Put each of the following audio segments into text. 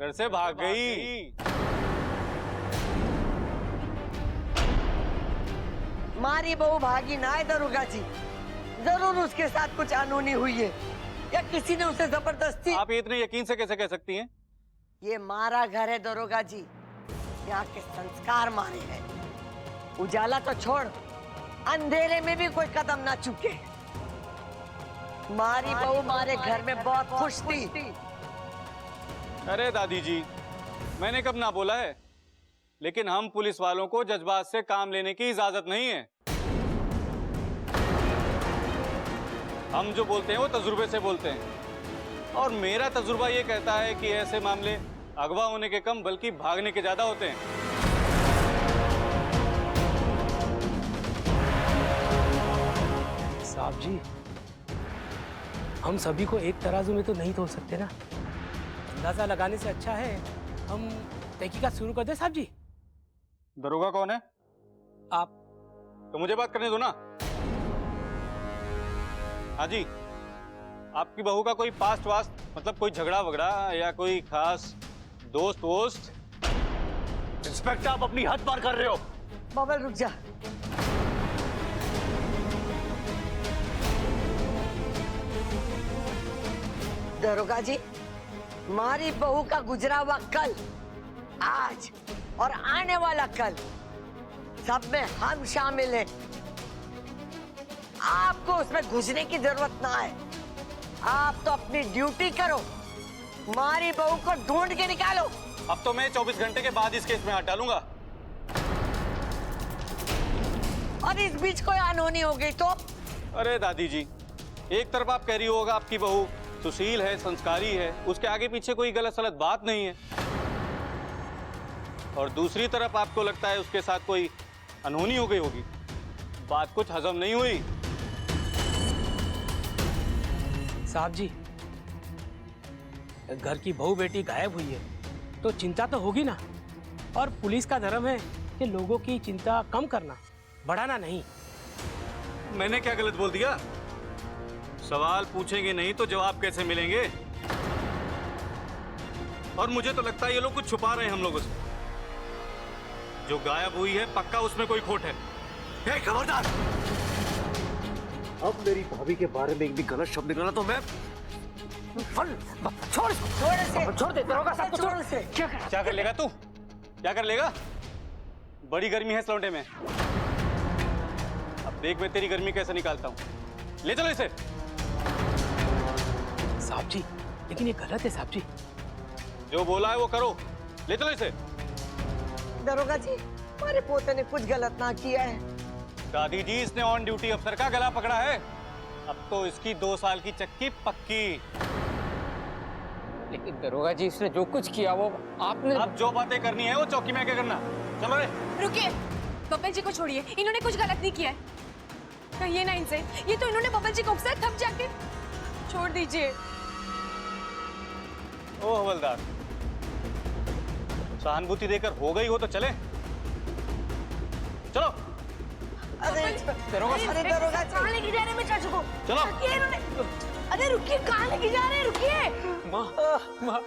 घर से भाग गई। मारी बहू भागी ना है दरोगा जी। जरूर उसके साथ कुछ अनहोनी हुई है या किसी ने उसे जबरदस्ती। आप इतने यकीन से कैसे कह सकती हैं? ये मारा घर है दरोगा जी, यहाँ के संस्कार मारे हैं। उजाला तो छोड़, अंधेरे में भी कोई कदम ना चुके। मारी बहू मारे घर में बहुत खुश थी। अरे दादी जी, मैंने कब ना बोला है, लेकिन हम पुलिस वालों को जज्बात से काम लेने की इजाजत नहीं है। हम जो बोलते हैं वो तजुर्बे से बोलते हैं, और मेरा तजुर्बा ये कहता है कि ऐसे मामले अगवा होने के कम बल्कि भागने के ज्यादा होते हैं। साहब जी, हम सभी को एक तराजू में तो नहीं तोल सकते ना। अंदाजा लगाने से अच्छा है हम तहकीकात शुरू कर दें। साहब जी, दरोगा कौन है? आप। तो मुझे बात करने दो ना। हाँ जी, आपकी बहू का कोई पास्ट वास्ट, मतलब कोई झगड़ा वगड़ा या कोई खास दोस्त वोस्त? इंस्पेक्टर, आप अपनी हद पार कर रहे हो। बबल रुक जा। दरोगा जी, मारी बहू का गुजरा हुआ कल, आज और आने वाला कल, सब में हम शामिल हैं। आपको उसमें घुसने की जरूरत ना है। आप तो अपनी ड्यूटी करो, मारी बहू को ढूंढ के निकालो। अब तो मैं 24 घंटे के बाद इस केस में हाथ डालूंगा। और इस बीच कोई अनहोनी हो गई तो? अरे दादी जी, एक तरफ आप कह रही होगा आपकी बहू सुशील है, संस्कारी है, उसके आगे पीछे कोई गलत सलत बात नहीं है, और दूसरी तरफ आपको लगता है उसके साथ कोई अनहोनी हो गई होगी। बात कुछ हजम नहीं हुई। साहब जी, घर की बहू बेटी गायब हुई है तो चिंता तो होगी ना। और पुलिस का धर्म है कि लोगों की चिंता कम करना, बढ़ाना नहीं। मैंने क्या गलत बोल दिया? सवाल पूछेंगे नहीं तो जवाब कैसे मिलेंगे? और मुझे तो लगता है ये लोग कुछ छुपा रहे हैं हम लोगों से। जो गायब हुई है पक्का उसमें कोई खोट है। खबरदार! अब मेरी भाभी के बारे में एक भी गलत शब्द निकला तो मैं छोड़ दे दरोगा साहब को, छोड़ से। क्या कर लेगा तू? क्या कर लेगा? बड़ी गर्मी है इस लौंडे में। अब देख मैं तेरी गर्मी कैसे निकालता हूं। ले चलो इसे। साहब जी, लेकिन ये गलत है साहब जी। जो बोला है वो करो। ले चलो इसे। दरोगा जी, हमारे पोते ने कुछ गलत ना किया है। दादी जी, इसने ऑन ड्यूटी अफसर का गला पकड़ा है। अब तो इसकी 2 साल की चक्की पक्की। लेकिन दरोगा जी, इसने जो कुछ किया वो आपने। अब जो बातें करनी है वो चौकी में आके करना। चलो रे। रुकिए, बब्बल जी को छोड़िए, इन्होंने कुछ गलत नहीं किया है। कहिए ना इनसे, ये तो इन्होंने बब्बल जी को उकसाया तब जाके। छोड़ दीजिए। ओ हवलदार, सहानुभूति देकर हो गई हो तो चले। चलो। अरे दरोगा जी, कहाँ लेके जा रहे हैं मैं चाचू को? चलो। रुकिए इन्होंने। अरे रुकिए, कहाँ लेके जा रहे हैं? रुकिए। माँ,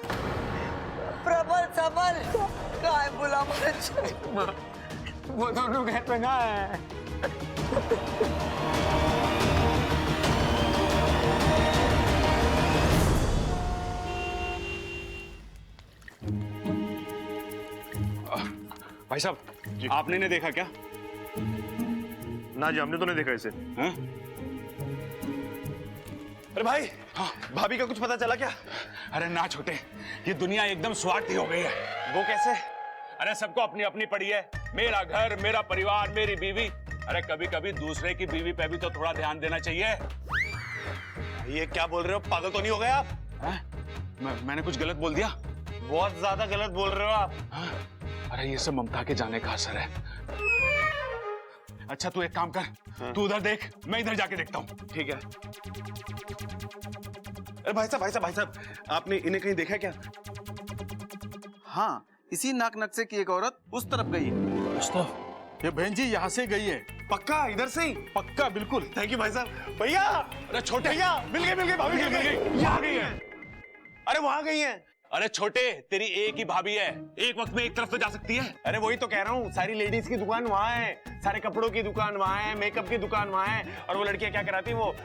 प्रबल सबल काय बोला मुझे। वो दोनों घर पे ना है। भाई साहब, आपने नहीं देखा क्या? ना जी, हमने तो नहीं देखा इसे। हाँ? अरे भाई, हाँ, भाभी का कुछ पता चला क्या? अरे ना छोटे, ये दुनिया एकदम स्वार्थी हो गई है। वो कैसे? अरे सबको अपनी अपनी पड़ी है। मेरा घर, मेरा परिवार, मेरी बीवी। अरे कभी कभी दूसरे की बीवी पे भी तो थोड़ा ध्यान देना चाहिए। ये क्या बोल रहे हो? पागल तो नहीं हो गए आप? मैंने कुछ गलत बोल दिया? बहुत ज्यादा गलत बोल रहे हो आप। अरे ये सब ममता के जाने का असर है। अच्छा तू एक काम कर, तू उधर देख, मैं इधर जाके देखता हूँ। ठीक है। अरे भाई साहब, आपने इन्हें कहीं देखा क्या? हाँ, इसी नाक नक्शे की एक औरत उस तरफ गई है। ये बहन जी यहाँ से गई है। पक्का इधर से ही? पक्का, बिल्कुल। थैंक यू भाई साहब। भैया, अरे छोटे, भैया मिल गए, भाभी मिल गई। यहाँ गई है। अरे वहां गई हैं। अरे छोटे, तेरी एक ही भाभी है, एक वक्त में एक तरफ तो जा सकती है। अरे वही तो कह रहा हूँ, सारी लेडीज की दुकान वहाँ है, सारे कपड़ों की दुकान वहाँ है, मेकअप की दुकान वहाँ है, और वो लड़कियां क्या कराती है, वो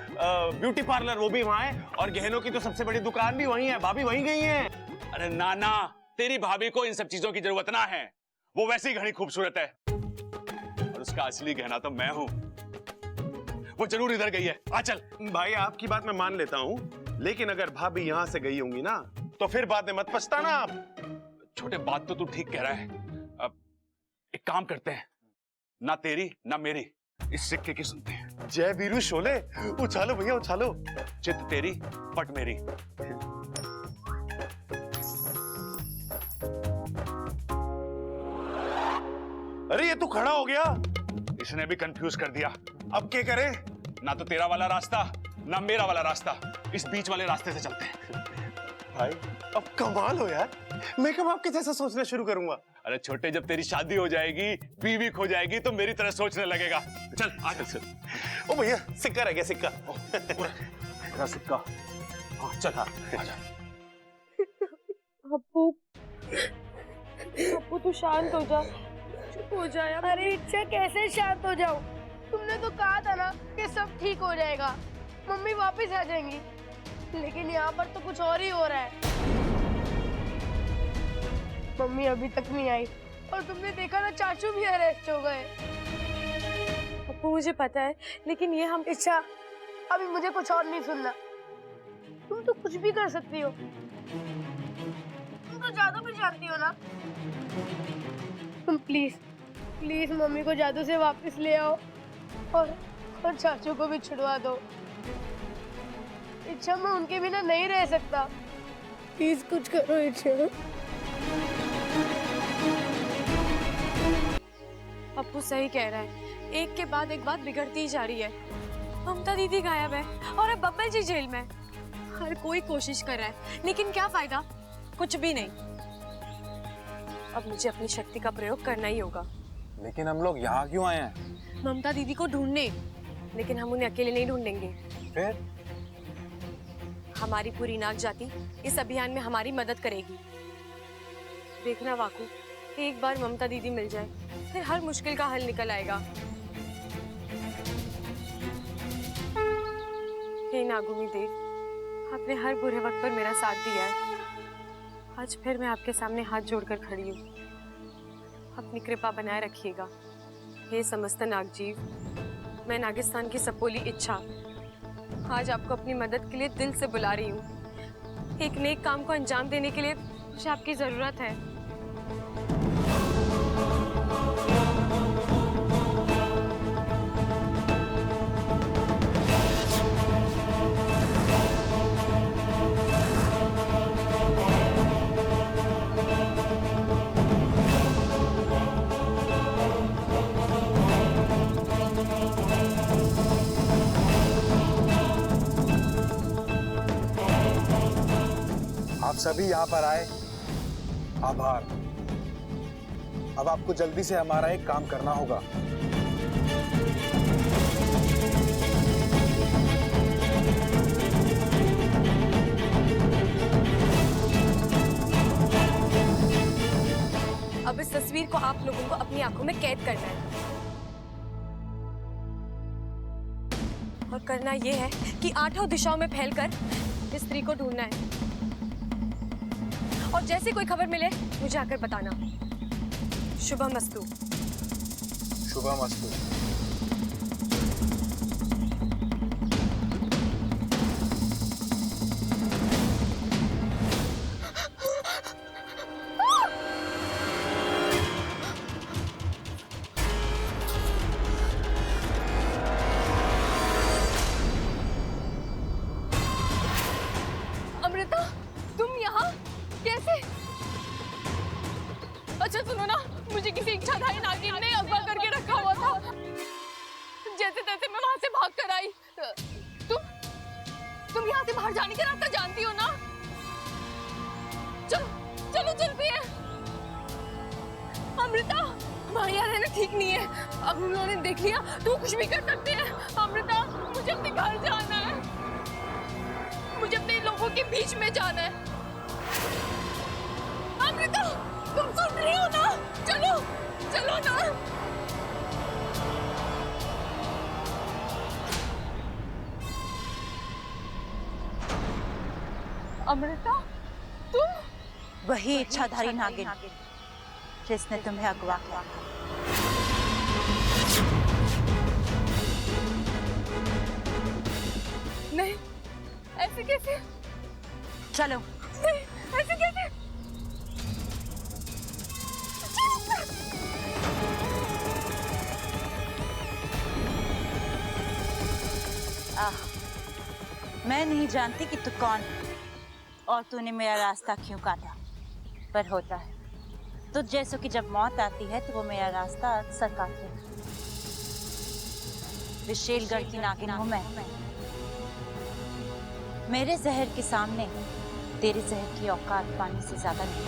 ब्यूटी पार्लर वो भी वहाँ है, और गहनों की तो सबसे बड़ी दुकान भी वहीं है। भाभी वहीं गई है। अरे नाना, तेरी भाभी को इन सब चीजों की जरूरत ना है, वो वैसे ही घनी खूबसूरत है, और उसका असली गहना तो मैं हूँ। वो जरूर इधर गई है। आ चल। भाई आपकी बात मैं मान लेता हूँ, लेकिन अगर भाभी यहाँ से गई होंगी ना, तो फिर बाद में मत पछताना आप। छोटे, बात तो तू ठीक कह रहा है। अब एक काम करते हैं, ना तेरी ना मेरी, इस सिक्के की सुनते हैं। जय वीरू शोले, उछालो भैया उछालो। चित तेरी पट मेरी। अरे ये तो खड़ा हो गया। इसने भी कंफ्यूज कर दिया। अब क्या करे? ना तो तेरा वाला रास्ता ना मेरा वाला रास्ता, इस बीच वाले रास्ते से चलते हैं। भाई अब कमाल हो यार, मैं कब आपके जैसा सोचना शुरू करूंगा। अरे छोटे, जब तेरी शादी हो जाएगी, बीवी खो जाएगी, तो मेरी तरह सोचने लगेगा। चल आ चल। ओ भैया सिक्का रह गया, सिक्का। मेरा सिक्का। हाँ चल, हाँ आजा। अप्पू, अप्पू तू शांत हो जा, चुप हो जा यार। अरे इच्छा कैसे शांत हो जाऊं? तुमने तो कहा था ना कि सब ठीक हो जाएगा, मम्मी वापस आ जाएंगी, लेकिन यहाँ पर तो कुछ और ही हो रहा है। मम्मी अभी तक नहीं आई, और तुमने देखा ना चाचू भी अरेस्ट हो गए। अप्पू मुझे पता है, लेकिन ये हम इच्छा अभी मुझे कुछ और नहीं सुनना, तुम तो कुछ भी कर सकती हो, तुम तो जादू भी जानती हो ना। तुम प्लीज प्लीज मम्मी को जादू से वापस ले आओ, और चाचू को भी छुड़वा दो। इच्छा मैं उनके बिना नहीं रह सकता, प्लीज कुछ करो इच्छा। अप्पू सही कह रहा है, एक के बाद एक बात बिगड़ती ही जा रही है। ममता दीदी गायब है और अब बब्बल जी जेल में। हर कोई कोशिश कर रहा है, लेकिन क्या फायदा? कुछ भी नहीं। अब मुझे अपनी शक्ति का प्रयोग करना ही होगा। लेकिन हम लोग यहाँ क्यों आए हैं? ममता दीदी को ढूंढने, लेकिन हम उन्हें अकेले नहीं ढूंढेंगे। फिर? हमारी पूरी नाग जाति इस अभियान में हमारी मदद करेगी। देखना वाकू, एक बार ममता दीदी मिल जाए, फिर हर मुश्किल का हल निकल आएगा। हे नागुमी देव, आपने हर बुरे वक्त पर मेरा साथ दिया है। आज फिर मैं आपके सामने हाथ जोड़कर खड़ी हूँ। अपनी कृपा बनाए रखिएगा। हे समस्त नागजीव, मैं नागिस्तान की सपोली इच्छा आज आपको अपनी मदद के लिए दिल से बुला रही हूँ। एक नेक काम को अंजाम देने के लिए मुझे आपकी जरूरत है। आप सभी यहाँ पर आए, आभार। अब आपको जल्दी से हमारा एक काम करना होगा। अब इस तस्वीर को आप लोगों को अपनी आंखों में कैद करना है, और करना यह है कि 8 दिशाओं में फैलकर इस स्त्री को ढूंढना है, और जैसे कोई खबर मिले मुझे आकर बताना। शुभमस्तु। शुभमस्तु। अमृता, तुम यहाँ कैसे? अच्छा सुनो ना, मुझे किसी इच्छाधारी नागिन ने अगवा करके रखा हुआ था। जैसे तैसे मैं वहां से भाग कर आई। तुम यहाँ से बाहर जाने का रास्ता जानती हो ना? चलो चलो चलती है। अमृता, हमारे यहाँ रहना ठीक नहीं है। अब उन्होंने देख लिया तो कुछ भी कर सकते हैं। अमृता, मुझे अपने घर जाना है, मुझे अपने लोगों के बीच में जाना है। चलो ना। अमृता, तुम? वही इच्छाधारी नागिन जिसने तुम्हें अगवा किया। नहीं, ऐसे कैसे? चलो। नहीं, ऐसे कैसे? मैं नहीं जानती कि तू कौन है और तूने मेरा रास्ता क्यों काटा, पर होता है तुझ जैसों की जब मौत आती है तो वो मेरा रास्ता अक्सर काटते हैं। विशेलगढ़ की नागिन हूं मैं। मेरे जहर के सामने तेरे जहर की औकात पानी से ज्यादा नहीं।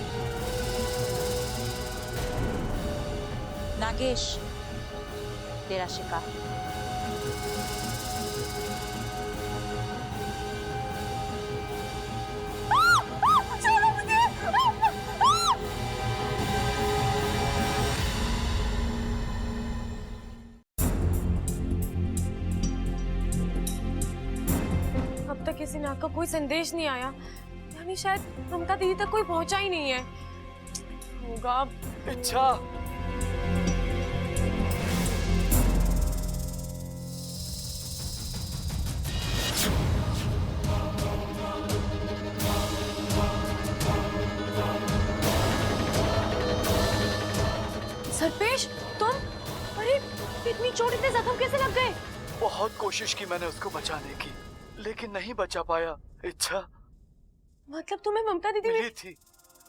नागेश तेरा शिकार। अब तक किसी नाग का कोई संदेश नहीं आया, यानी शायद ममता दीदी तक कोई पहुंचा ही नहीं है। होगा इच्छा, सरपेश, तुम? अरे इतनी चोट, इतने जख्म कैसे लग गए? बहुत कोशिश की मैंने उसको बचाने की, लेकिन नहीं बचा पाया। इच्छा, मतलब तुम्हें ममता दीदी मिली थी,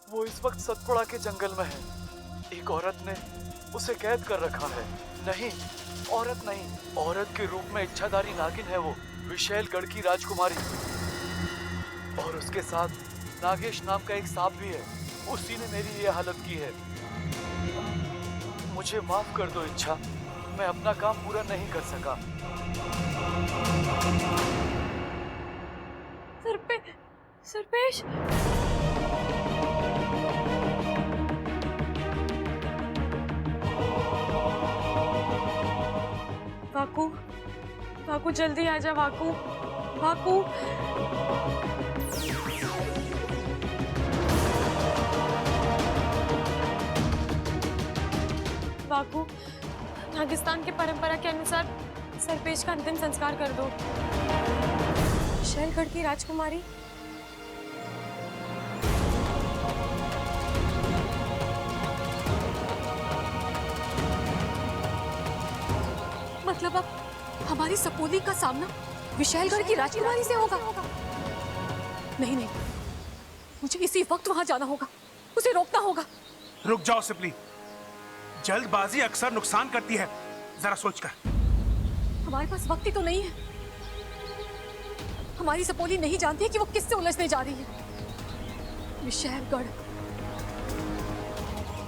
वो इस वक्त सतपुड़ा के जंगल में है। एक औरत ने उसे कैद कर रखा है। नहीं, औरत नहीं, औरत के रूप में इच्छाधारी नागिन है वो, विशेलगढ़ की राजकुमारी। और उसके साथ नागेश नाम का एक सांप भी है। उसी ने मेरी ये हालत की है। मुझे माफ कर दो इच्छा, मैं अपना काम पूरा नहीं कर सका। सरपेश, वाकू, वाकू जल्दी आजा वाकू, वाकू। वाकू, नागिस्तान के परंपरा के अनुसार सरपेश का अंतिम संस्कार कर दो। विशेलगढ़ की राजकुमारी। मतलब अब हमारी सपोली का सामना विशेलगढ़ की राजकुमारी से होगा? नहीं नहीं, मुझे इसी वक्त वहां जाना होगा, उसे रोकना होगा। रुक जाओ सिपली, जल्दबाजी अक्सर नुकसान करती है, जरा सोच कर। हमारे पास वक्त ही तो नहीं है। हमारी सपोली नहीं जानती है कि वो किससे उलझने जा रही है। विशेलगढ़,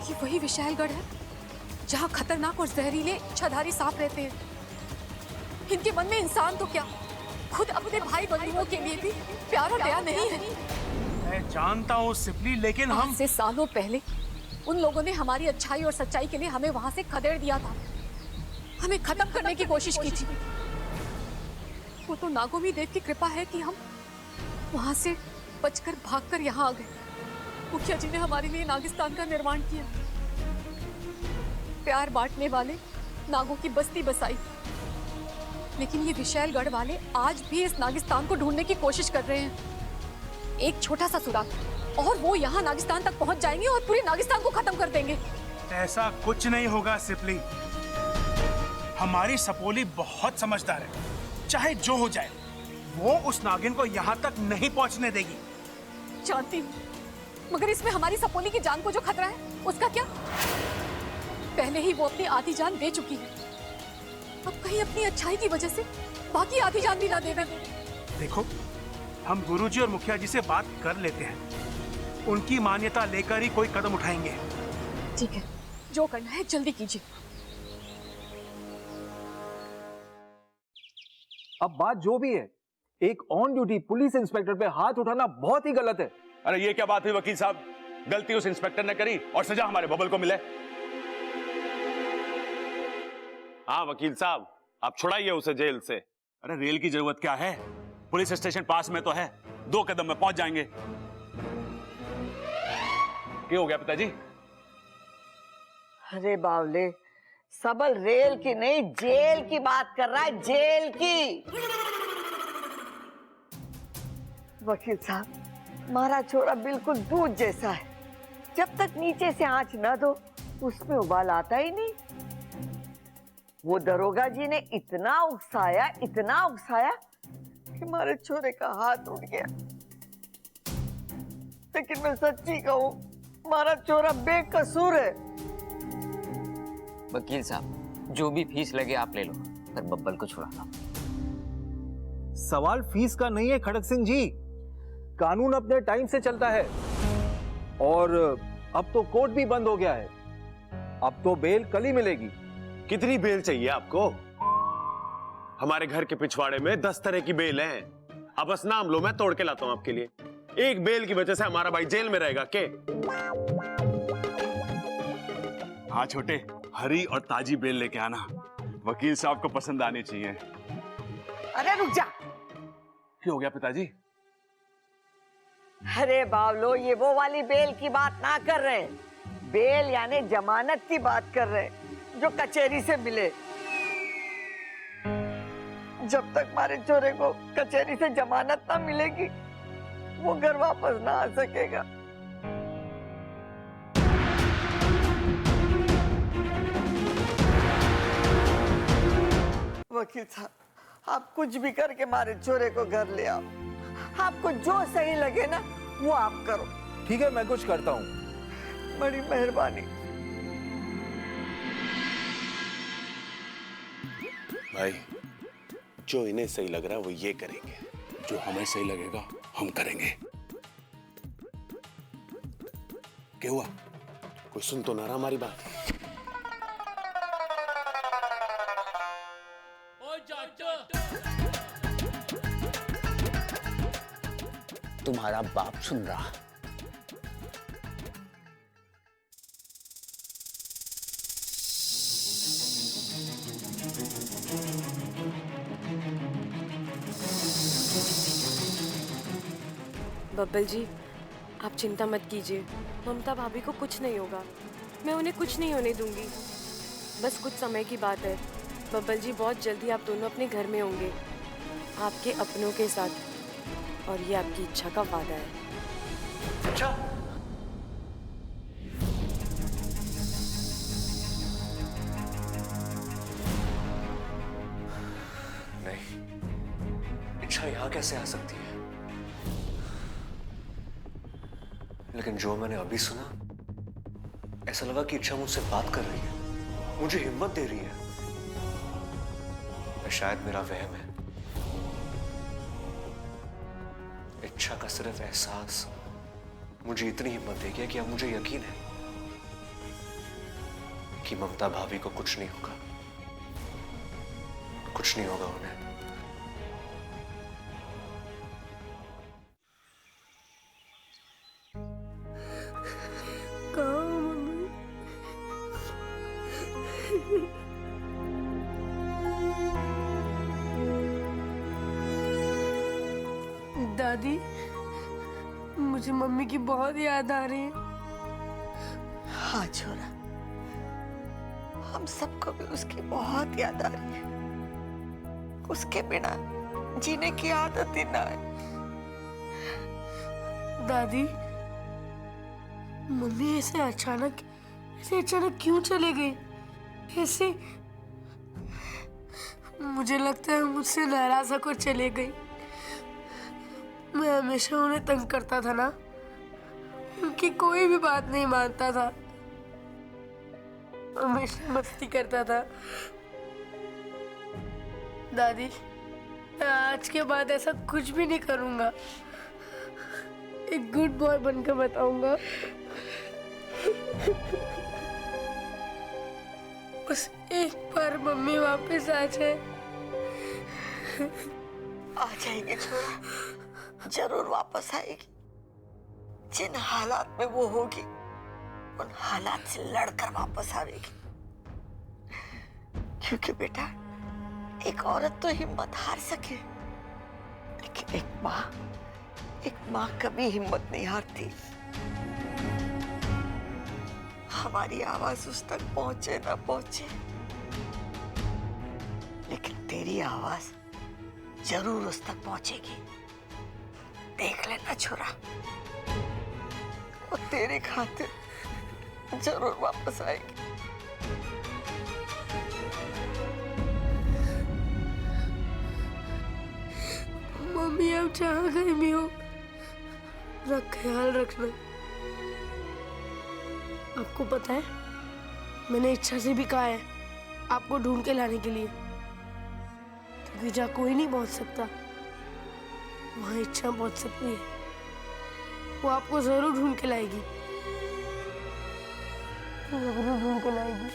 ये वही विशेलगढ़ है जहाँ खतरनाक और जहरीले इच्छाधारी सांप रहते हैं। इनके मन में इंसान तो क्या, खुद अपने भाई बंधुओं के लिए भी प्यार और दया नहीं है। मैं जानता हूँ सिपली, लेकिन हम से सालों पहले उन लोगों ने हमारी अच्छाई और सच्चाई के लिए हमें वहां से खदेड़ दिया था, हमें खत्म करने की कोशिश की थी। वो तो नागोमी देव की कृपा है कि हम वहां से बचकर भागकर यहाँ आ गए। मुखिया जी ने हमारे लिए नागिस्तान का निर्माण किया, प्यार बांटने वाले नागों की बस्ती बसाई। लेकिन ये विशेलगढ़ वाले आज भी इस नागिस्तान को ढूंढने की कोशिश कर रहे हैं। एक छोटा सा सुराग और वो यहाँ नागिस्तान तक पहुंच जाएंगे और पूरे नागिस्तान को खत्म कर देंगे। ऐसा कुछ नहीं होगा सिपली, हमारी सपोली बहुत समझदार है। चाहे जो हो जाए, वो उस नागिन को यहाँ तक नहीं पहुँचने देगी। जानती हूँ, मगर इसमें हमारी सपोली की जान को जो खतरा है, उसका क्या? पहले ही वो अपनी आधी जान दे चुकी है, अब कहीं अपनी अच्छाई की वजह से बाकी आधी जान भी ना दे दे। देखो, हम गुरुजी और मुखिया जी से बात कर लेते हैं, उनकी मान्यता लेकर ही कोई कदम उठाएंगे। ठीक है, जो करना है जल्दी कीजिए। अब बात जो भी है, एक ऑन ड्यूटी पुलिस इंस्पेक्टर पे हाथ उठाना बहुत ही गलत है। अरे ये क्या बात हुई वकील साहब, गलती उस इंस्पेक्टर ने करी और सजा हमारे बबल को मिले। हाँ वकील साहब, आप छुड़ाइए उसे जेल से। अरे रेल की जरूरत क्या है, पुलिस स्टेशन पास में तो है, 2 कदम में पहुंच जाएंगे। क्या हो गया पिताजी? अरे बावले, सबल रेल की नहीं जेल की बात कर रहा है, जेल की। वकील साहब, हमारा छोरा बिल्कुल दूध जैसा है, जब तक नीचे से आंच न दो उसमें उबाल आता ही नहीं। वो दरोगा जी ने इतना उकसाया कि हमारे छोरे का हाथ उठ गया। लेकिन मैं सच्ची कहूं, हमारा छोरा बेकसूर है। वकील साहब, जो भी फीस लगे आप ले लो, पर बब्बल को छुड़ा लो। सवाल फीस का नहीं है खड़क सिंह जी, कानून अपने टाइम से चलता है और अब तो कोर्ट भी बंद हो गया है। अब तो बेल कल ही मिलेगी। कितनी बेल चाहिए आपको? हमारे घर के पिछवाड़े में 10 तरह की बेल हैं। अब बस नाम लो, मैं तोड़ के लाता हूं आपके लिए। एक बेल की वजह से हमारा भाई जेल में रहेगा के? हाँ छोटे, हरी और ताजी बेल लेके आना, वकील साहब को पसंद आनी चाहिए। अरे रुक जा। क्या हो गया पिताजी? अरे बावलो, ये वो वाली बेल की बात ना कर रहे हैं, बेल यानी जमानत की बात कर रहे हैं, जो कचहरी से मिले। जब तक हमारे छोरे को कचहरी से जमानत ना मिलेगी, वो घर वापस ना आ सकेगा। वकील साहब, आप कुछ भी करके हमारे छोरे को घर ले आओ। आपको जो सही लगे ना, वो आप करो। ठीक है, मैं कुछ करता हूँ। बड़ी मेहरबानी। भाई, जो इन्हें सही लग रहा है वो ये करेंगे, जो हमें सही लगेगा हम करेंगे। क्या हुआ? कोई सुन तो ना रहा हमारी बात? तुम्हारा बाप सुन रहा। बब्बल जी, आप चिंता मत कीजिए, ममता भाभी को कुछ नहीं होगा। मैं उन्हें कुछ नहीं होने दूंगी। बस कुछ समय की बात है। बब्बल जी, बहुत जल्दी आप दोनों अपने घर में होंगे, आपके अपनों के साथ, और ये आपकी इच्छा का वादा है। अच्छा, नहीं, इच्छा यहां कैसे आ सकती है? लेकिन जो मैंने अभी सुना, ऐसा लगा कि इच्छा मुझसे बात कर रही है, मुझे हिम्मत दे रही है। शायद मेरा वहम है। इच्छा का सिर्फ एहसास मुझे इतनी हिम्मत दे गया कि अब मुझे यकीन है कि ममता भाभी को कुछ नहीं होगा, कुछ नहीं होगा उन्हें। दादी, मुझे मम्मी की बहुत याद आ रही है। हाँ छोरा, हम सबको भी उसकी बहुत याद आ रही है। उसके बिना जीने की आदत ही ना है। दादी, मम्मी ऐसे अचानक क्यों चले गई? ऐसे मुझे लगता है मुझसे नाराज होकर चले गई। मैं हमेशा उन्हें तंग करता था ना, उनकी कोई भी बात नहीं मानता था, हमेशा मस्ती करता था। दादी, मैं आज के बाद ऐसा कुछ भी नहीं करूंगा। एक गुड बॉय बनकर बताऊंगा। बस एक बार मम्मी वापस आ जाए। आ जाएगी छोरा, जरूर वापस आएगी। जिन हालात में वो होगी, उन हालात से लड़कर वापस आएगी। क्योंकि बेटा एक औरत तो हिम्मत हार सके, लेकिन एक माँ कभी हिम्मत नहीं हारती। हमारी आवाज उस तक पहुंचे ना पहुंचे, लेकिन तेरी आवाज जरूर उस तक पहुंचेगी। देख लेना छोरा, वो तेरे खातिर जरूर वापस आएगी। मम्मी आप जहाँ कहीं भी हो, अपना ख्याल रखना। आपको पता है, मैंने इच्छा से भी कहा है आपको ढूंढ के लाने के लिए, क्योंकि जहाँ कोई नहीं पहुंच सकता वहाँ इच्छा पहुंच सकती है। वो आपको जरूर ढूंढ के लाएगी, जरूर ढूंढ के लाएगी।